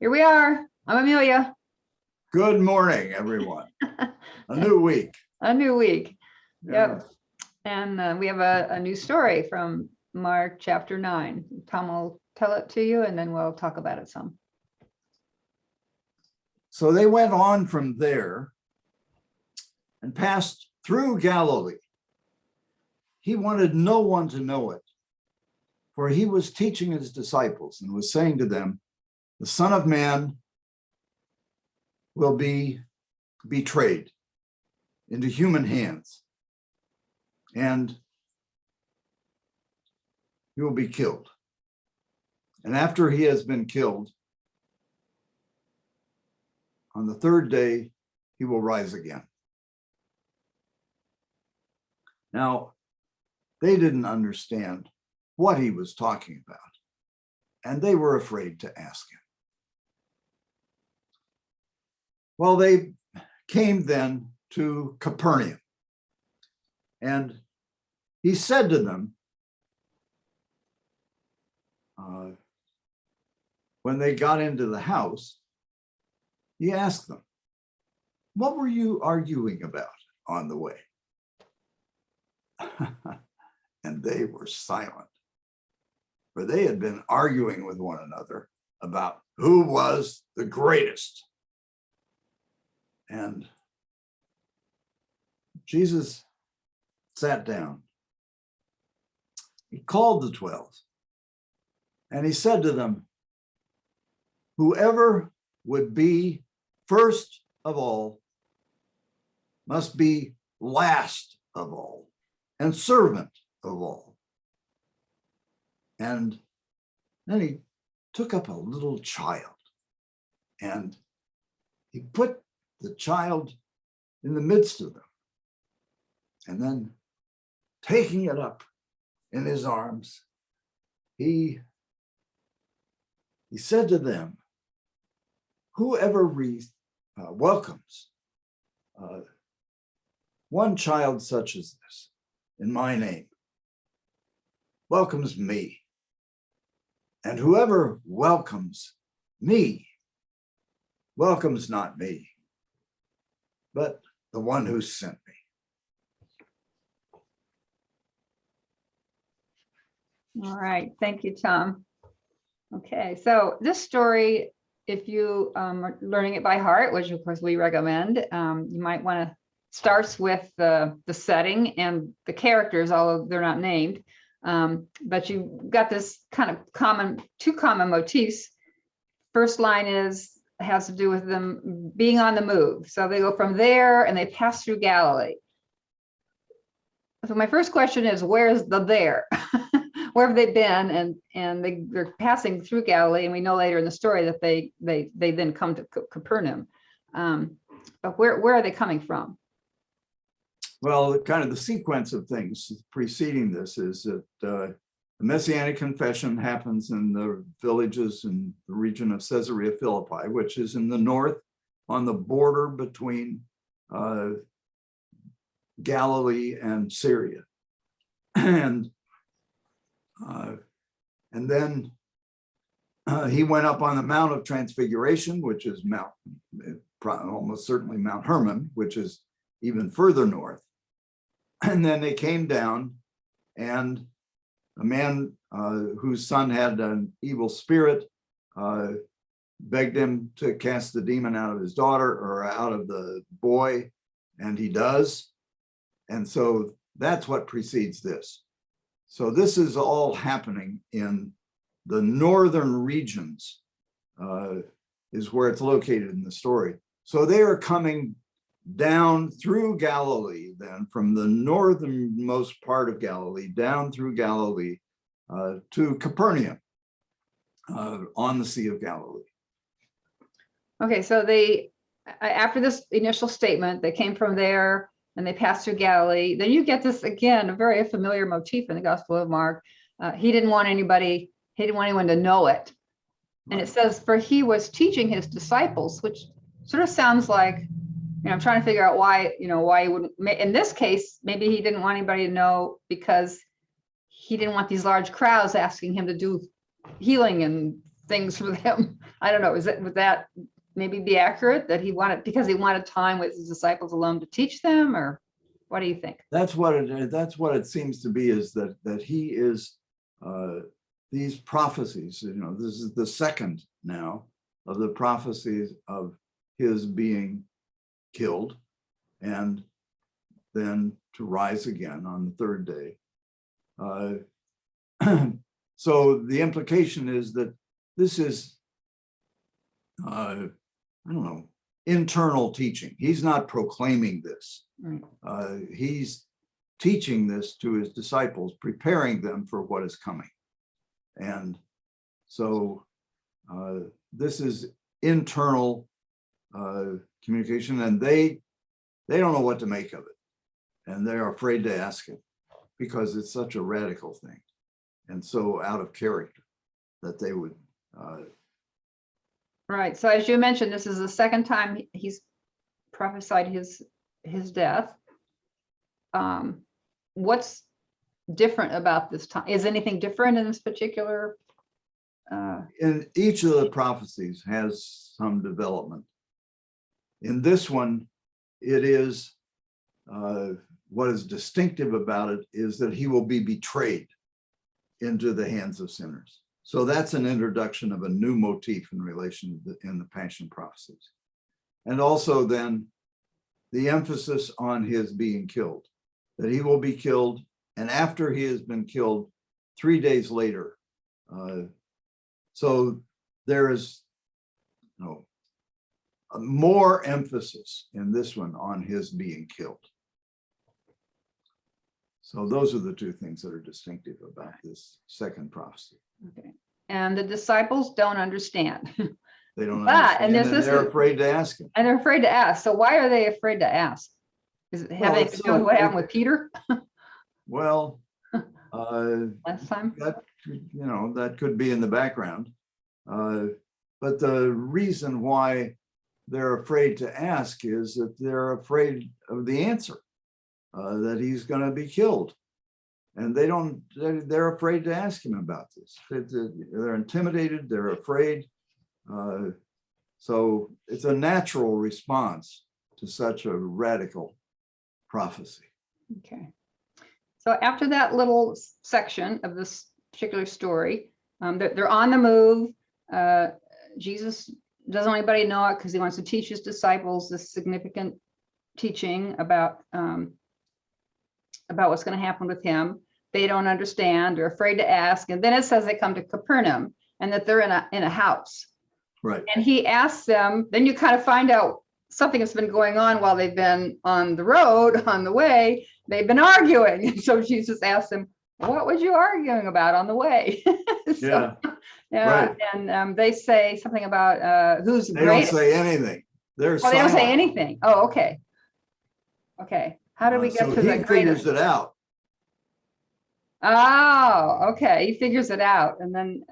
Here we are. I'm Amelia. Good morning, everyone. A new week. A new week. Yeah. Yep. And we have a new story from Mark chapter 9. Tom will tell it to you and then we'll talk about it some. So they went on from there and passed through Galilee. He wanted no one to know it, for he was teaching his disciples and was saying to them, the Son of Man will be betrayed into human hands, and he will be killed. And after he has been killed, on the third day, he will rise again. Now, they didn't understand what he was talking about, and they were afraid to ask him. Well, they came then to Capernaum, and he said to them, when they got into the house, he asked them, what were you arguing about on the way? And they were silent, for they had been arguing with one another about who was the greatest. And Jesus sat down. He called the 12, and he said to them, whoever would be first of all must be last of all and servant of all. And then he took up a little child and he put the child in the midst of them. And then taking it up in his arms, he said to them, whoever welcomes one child such as this in my name welcomes me. And whoever welcomes me welcomes not me, but the one who sent me. All right. Thank you, Tom. Okay. So this story, if you are learning it by heart, which of course we recommend, you might want to start with the setting and the characters, although they're not named. But you got this kind of two common motifs. First line has to do with them being on the move. So they go from there and they pass through Galilee. So my first question is, where's the there? Where have they been? And they're passing through Galilee, and we know later in the story that they then come to Capernaum. But where are they coming from? Well, kind of the sequence of things preceding this is that the Messianic confession happens in the villages in the region of Caesarea Philippi, which is in the north on the border between Galilee and Syria. And then he went up on the Mount of Transfiguration, which is almost certainly Mount Hermon, which is even further north. And then they came down, and a man whose son had an evil spirit begged him to cast the demon out of his daughter or out of the boy, and he does. And so that's what precedes this. So this is all happening in the northern regions, is where it's located in the story. So they are coming down through Galilee, then from the northernmost part of Galilee, down through Galilee to Capernaum on the Sea of Galilee. Okay, so they, after this initial statement, they came from there and they passed through Galilee. Then you get this, again, a very familiar motif in the Gospel of Mark. He didn't want anyone to know it. And it says, for he was teaching his disciples, which sort of sounds like, I'm trying to figure out why he wouldn't, in this case, maybe he didn't want anybody to know because he didn't want these large crowds asking him to do healing and things for them. I don't know, would that maybe be accurate, that he wanted, because he wanted time with his disciples alone to teach them, or what do you think? That's what it seems to be, is that he is these prophecies, this is the second now of the prophecies of his being killed and then to rise again on the third day. So the implication is that this is, I don't know, internal teaching. He's not proclaiming this. Right. He's teaching this to his disciples, preparing them for what is coming. And so this is internal communication, and they don't know what to make of it. And they're afraid to ask it because it's such a radical thing and so out of character that they would. Right. So as you mentioned, this is the second time he's prophesied his death. What's different about this time? Is anything different in this particular? In each of the prophecies has some development. In this one, it is what is distinctive about it is that he will be betrayed into the hands of sinners. So that's an introduction of a new motif in relation to in the Passion prophecies. And also then the emphasis on his being killed, that he will be killed, and after he has been killed 3 days later. So there is more emphasis in this one on his being killed. So those are the two things that are distinctive about this second prophecy. Okay. And the disciples don't understand. They don't But, and understand, and they're this is- afraid to ask him. And they're afraid to ask. So why are they afraid to ask? Is it having to do with what happened with Peter Well, last time? that could be in the background. But the reason why they're afraid to ask is that they're afraid of the answer, that he's going to be killed. And they're afraid to ask him about this. They're intimidated, they're afraid. So it's a natural response to such a radical prophecy. Okay. So after that little section of this particular story, they're on the move. Jesus doesn't want anybody to know it because he wants to teach his disciples this significant teaching about what's going to happen with him. They don't understand, they're afraid to ask. And then it says they come to Capernaum and that they're in a house. Right. And he asks them, then you kind of find out something has been going on while they've been on the road, on the way, they've been arguing. And so Jesus asks them, what was you arguing about on the way? Yeah. Right. And they say something about who's the They greatest. don't say anything. They're They don't say silent. anything. Oh, okay. Okay. How do we get So to he the greatest? figures it out. Oh, okay. He figures it out. And then,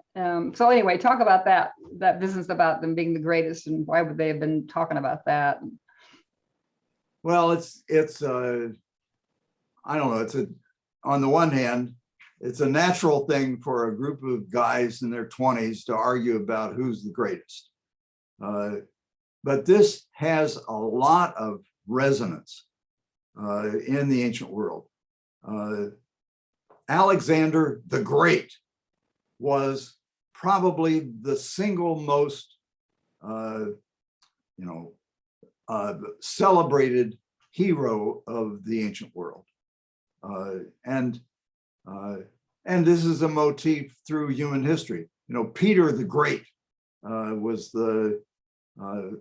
so anyway, talk about that business about them being the greatest and why would they have been talking about that? Well, it's I don't know. On the one hand, it's a natural thing for a group of guys in their 20s to argue about who's the greatest. But this has a lot of resonance in the ancient world. Alexander the Great was probably the single most celebrated hero of the ancient world. And this is a motif through human history. Peter the Great was the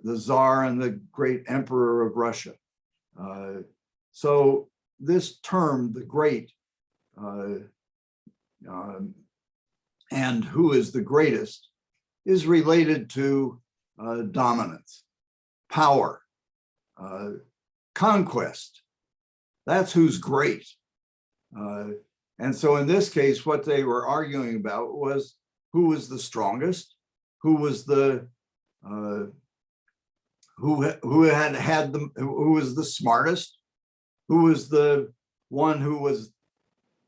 Tsar and the great emperor of Russia. So this term, the Great, and who is the greatest, is related to dominance, power, conquest. That's who's great. And so in this case, what they were arguing about was who was the strongest, who was the who was the smartest, who was the one who was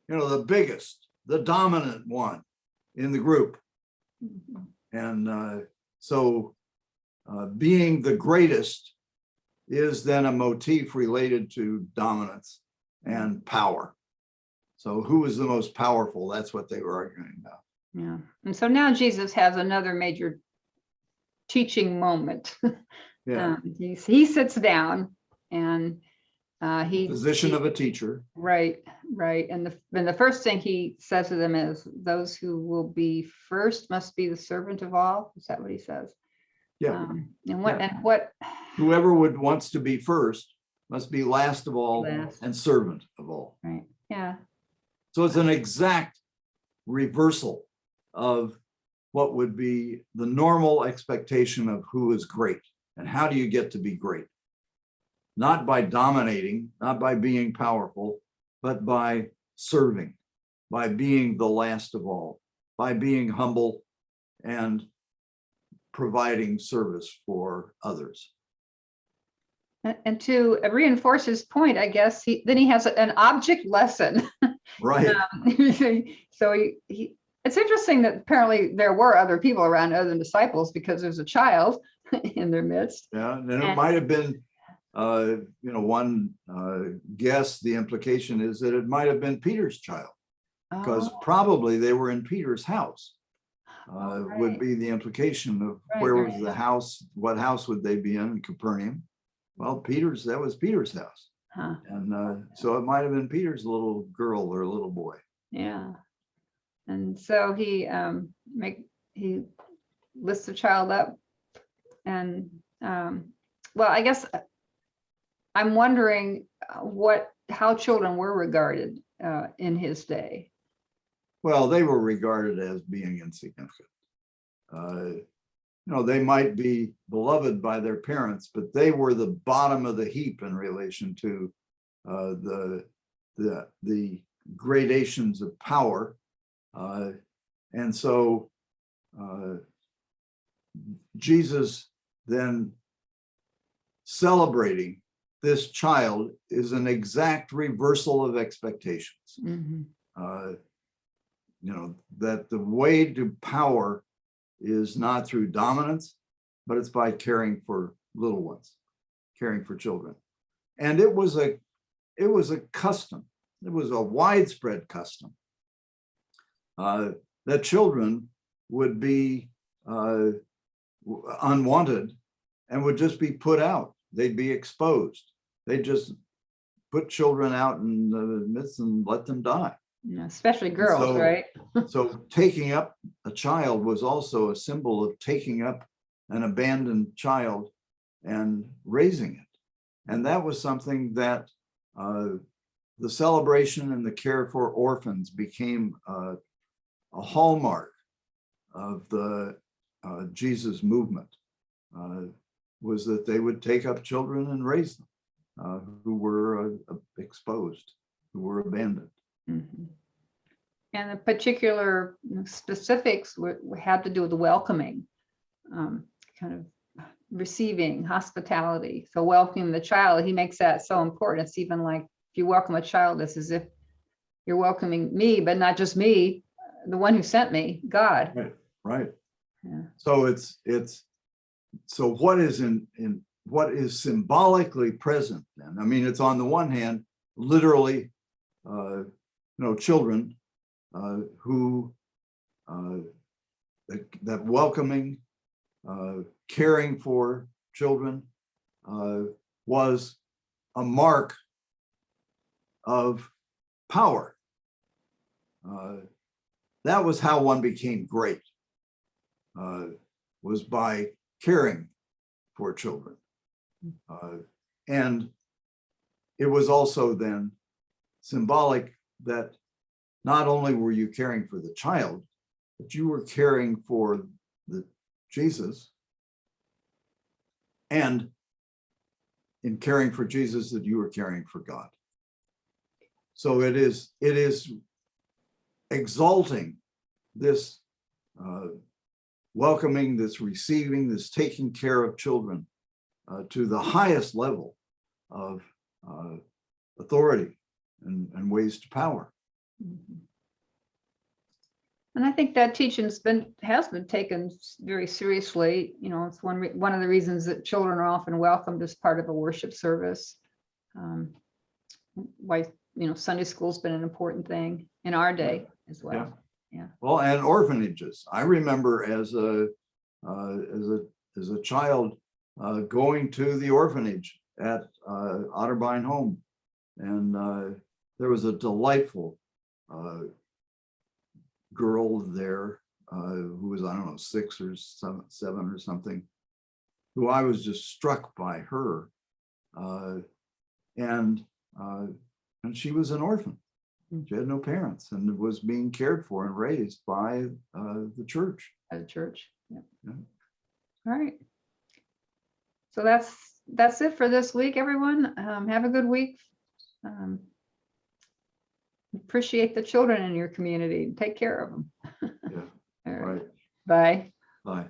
the biggest, the dominant one in the group. And so being the greatest is then a motif related to dominance and power. So who is the most powerful? That's what they were arguing about. Yeah. And so now Jesus has another major teaching moment. Yeah. He sits down and Position of a teacher. Right. And the first thing he says to them is, those who will be first must be the servant of all. Is that what he says? Yeah. And what Whoever wants to be first must be last of all and servant of all. Right. Yeah. So it's an exact reversal of what would be the normal expectation of who is great and how do you get to be great. Not by dominating, not by being powerful, but by serving, by being the last of all, by being humble and providing service for others. And to reinforce his point, I guess he has an object lesson. Right. So it's interesting that apparently there were other people around other than disciples, because there's a child in their midst. Yeah, and it might have been, one guess, the implication is that it might have been Peter's child, because probably they were in Peter's house. Would be the implication of where was the house, what house would they be in Capernaum? Well, that was Peter's house. And so it might have been Peter's little girl or little boy. Yeah. And so he lifts the child up, and well, I guess I'm wondering how children were regarded in his day. Well, they were regarded as being insignificant. They might be beloved by their parents, but they were the bottom of the heap in relation to the gradations of power. And so Jesus then celebrating this child is an exact reversal of expectations. Mm-hmm. That the way to power is not through dominance, but it's by caring for little ones, caring for children. And it was a custom. It was a widespread custom that children would be unwanted and would just be put out. They'd be exposed. They'd just put children out in the midst and let them die. Especially girls, right? So taking up a child was also a symbol of taking up an abandoned child and raising it. And that was something that the celebration and the care for orphans became a hallmark of the Jesus movement, was that they would take up children and raise them who were exposed, who were abandoned. Mm-hmm. And the particular specifics had to do with the welcoming, kind of receiving hospitality. So welcoming the child, he makes that so important. It's even like, if you welcome a child, it's as if you're welcoming me, but not just me, the one who sent me, God. Right. Yeah. So so what is symbolically present then? I mean, it's on the one hand, literally, children who that welcoming, caring for children was a mark of power. That was how one became great, was by caring for children. And it was also then symbolic that not only were you caring for the child, but you were caring for Jesus, and in caring for Jesus, that you were caring for God. So it is exalting this welcoming, this receiving, this taking care of children to the highest level of authority and ways to power. Mm-hmm. And I think that teaching's has been taken very seriously. You know, it's one of the reasons that children are often welcomed as part of a worship service. Why, you know, Sunday school's been an important thing in our day as well. Yeah. Well, and orphanages. I remember as a child going to the orphanage at Otterbein Home, and there was a delightful girl there who was, I don't know, 6 or 7 or something, who I was just struck by her, and she was an orphan. She had no parents and was being cared for and raised by the church. At a church. Yeah. Yeah. All right. So that's it for this week, everyone. Have a good week. Appreciate the children in your community. Take care of them. Yeah. All right. Right. Bye. Bye.